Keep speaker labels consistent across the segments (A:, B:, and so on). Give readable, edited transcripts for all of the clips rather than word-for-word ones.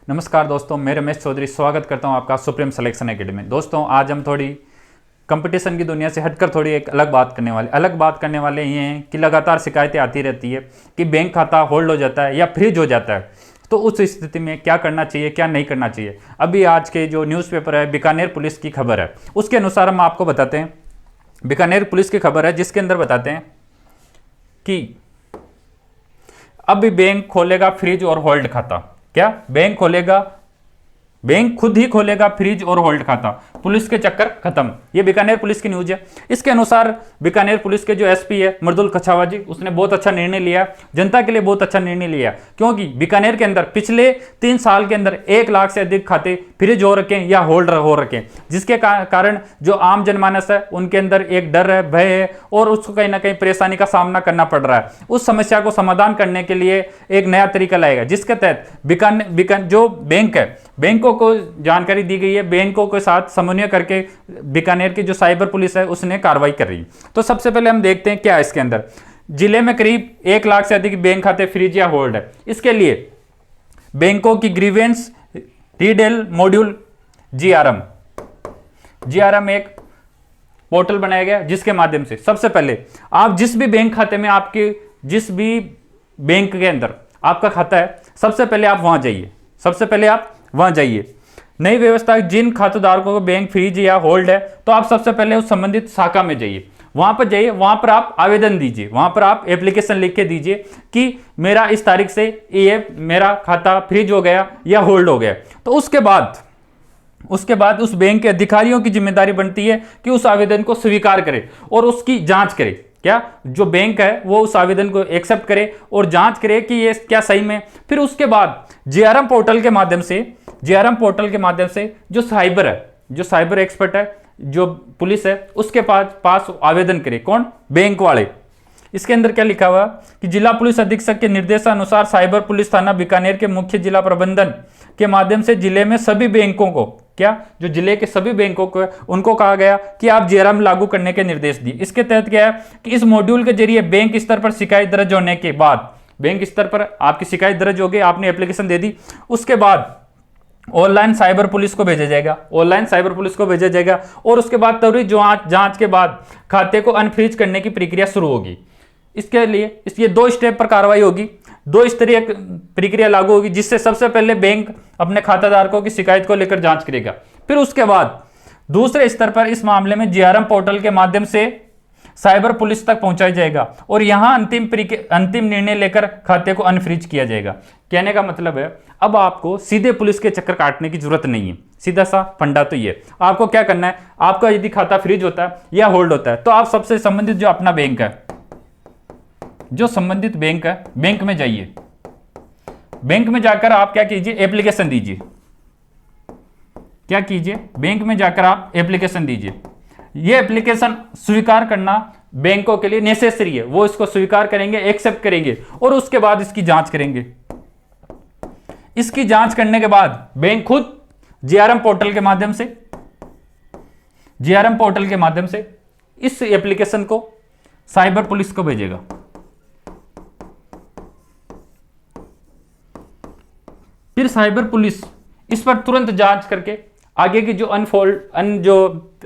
A: नमस्कार दोस्तों, मैं रमेश चौधरी स्वागत करता हूं आपका सुप्रीम सिलेक्शन एकेडमी में। दोस्तों, आज हम थोड़ी कंपटीशन की दुनिया से हटकर थोड़ी एक अलग बात करने वाले ये हैं कि लगातार शिकायतें आती रहती है कि बैंक खाता होल्ड हो जाता है या फ्रीज हो जाता है। तो उस स्थिति में क्या करना चाहिए, क्या नहीं करना चाहिए। अभी आज के जो न्यूज़पेपर है, बीकानेर पुलिस की खबर है, उसके अनुसार हम आपको बताते हैं। बीकानेर पुलिस की खबर है जिसके अंदर बताते हैं कि अभी बैंक खोलेगा फ्रीज और होल्ड खाता। क्या बैंक खुद ही खोलेगा फ्रीज और होल्ड खाता, पुलिस के चक्कर खत्म। ये बीकानेर पुलिस की न्यूज है। इसके अनुसार बीकानेर पुलिस के जो एसपी है मृदुल कछावा जी, उसने बहुत अच्छा निर्णय लिया, जनता के लिए बहुत अच्छा निर्णय लिया। क्योंकि बीकानेर के अंदर पिछले 3 साल के अंदर 1 लाख से अधिक खाते फ्रीज हो रखे या होल्ड हो रखे, जिसके कारण जो आम जनमानस है उनके अंदर एक डर है, भय है और उसको कहीं ना कहीं परेशानी का सामना करना पड़ रहा है। उस समस्या को समाधान करने के लिए एक नया तरीका लाएगा, जिसके तहत जो बैंक है, बैंकों को जानकारी दी गई है। बैंकों के साथ समन्वय करके बीकानेर की जो साइबर पुलिस है उसने कार्रवाई कर रही है। तो सबसे पहले हम देखते हैं क्या है इसके अंदर। जिले में करीब 1 लाख से अधिक बैंक खाते फ्रीज या होल्ड है। इसके लिए बैंकों की ग्रीवेंस रीडेल मॉड्यूल जीआरएम एक पोर्टल बनाया गया, जिसके माध्यम से सबसे पहले आप जिस भी बैंक खाते में आपके जिस भी बैंक के अंदर आपका खाता है, सबसे पहले आप वहां जाइए। नई व्यवस्था, जिन खातेदारों को बैंक फ्रीज या होल्ड है, तो आप सबसे पहले उस संबंधित शाखा में जाइए। वहां पर जाइए, वहां पर आप आवेदन दीजिए, वहां पर आप एप्लीकेशन लिख के दीजिए कि मेरा इस तारीख से ये मेरा खाता फ्रीज हो गया या होल्ड हो गया। तो उसके बाद उस बैंक के अधिकारियों की जिम्मेदारी बनती है कि उस आवेदन को स्वीकार करे और उसकी जांच करे। क्या जो बैंक है वो उस आवेदन को एक्सेप्ट करे और जांच करे कि ये क्या सही में। फिर उसके बाद जीआरएम पोर्टल के माध्यम से जो साइबर एक्सपर्ट है, जो पुलिस है, उसके पास आवेदन करे। कौन? बैंक वाले। इसके अंदर क्या लिखा हुआ कि जिला पुलिस अधीक्षक के निर्देशानुसार साइबर पुलिस थाना बीकानेर के मुख्य जिला प्रबंधन के माध्यम से जिले में सभी बैंकों को, जो जिले के सभी बैंकों को उनको कहा गया कि आप जीआरएम लागू करने के निर्देश दिए। इसके तहत क्या है कि इस मॉड्यूल के जरिए बैंक स्तर पर शिकायत दर्ज होने के बाद, बैंक स्तर पर आपकी शिकायत दर्ज हो गई, आपने एप्लीकेशन दे दी, उसके बाद ऑनलाइन साइबर पुलिस को भेजा जाएगा और उसके बाद त्वरित जांच के बाद खाते को अनफ्रीज करने की प्रक्रिया शुरू होगी। इसके लिए इसकी 2 स्टेप पर कार्रवाई होगी, 2 स्तरीय प्रक्रिया लागू होगी, जिससे सबसे पहले बैंक अपने खाताधारकों की शिकायत को लेकर जांच करेगा। फिर उसके बाद दूसरे स्तर पर इस मामले में जीआरएम पोर्टल के माध्यम से साइबर पुलिस तक पहुंचाया जाएगा और यहां अंतिम निर्णय लेकर खाते को अनफ्रीज किया जाएगा। कहने का मतलब है, अब आपको सीधे पुलिस के चक्कर काटने की जरूरत नहीं है। सीधा सा फंडा तो ये, आपको क्या करना है, आपका यदि खाता फ्रीज होता है या होल्ड होता है, तो आप सबसे संबंधित जो अपना बैंक है, बैंक में जाइए। बैंक में जाकर आप क्या कीजिए, एप्लीकेशन दीजिए। बैंक में जाकर आप एप्लीकेशन दीजिए। ये एप्लीकेशन स्वीकार करना बैंकों के लिए नेसेसरी है। वो इसको स्वीकार करेंगे, एक्सेप्ट करेंगे और उसके बाद इसकी जांच करेंगे। इसकी जांच करने के बाद बैंक खुद जीआरएम पोर्टल के माध्यम से इस एप्लीकेशन को साइबर पुलिस को भेजेगा। फिर साइबर पुलिस इस पर तुरंत जांच करके आगे की जो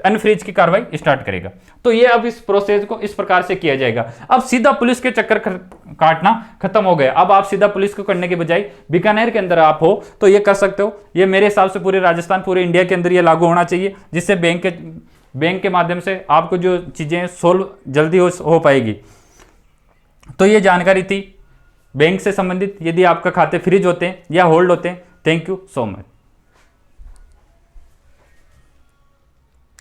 A: अनफ्रीज की कार्रवाई स्टार्ट करेगा। तो ये अब इस प्रोसेस को इस प्रकार से किया जाएगा। अब सीधा पुलिस के चक्कर काटना खत्म हो गया। अब आप सीधा पुलिस को करने के बजाय बीकानेर के अंदर आप हो तो ये कर सकते हो। ये मेरे हिसाब से पूरे राजस्थान, पूरे इंडिया के अंदर ये लागू होना चाहिए, जिससे बैंक के माध्यम से आपको जो चीजें सोल्व जल्दी हो पाएगी। तो ये जानकारी थी बैंक से संबंधित, यदि आपका खाते फ्रीज होते हैं या होल्ड होते हैं। Thank you so much.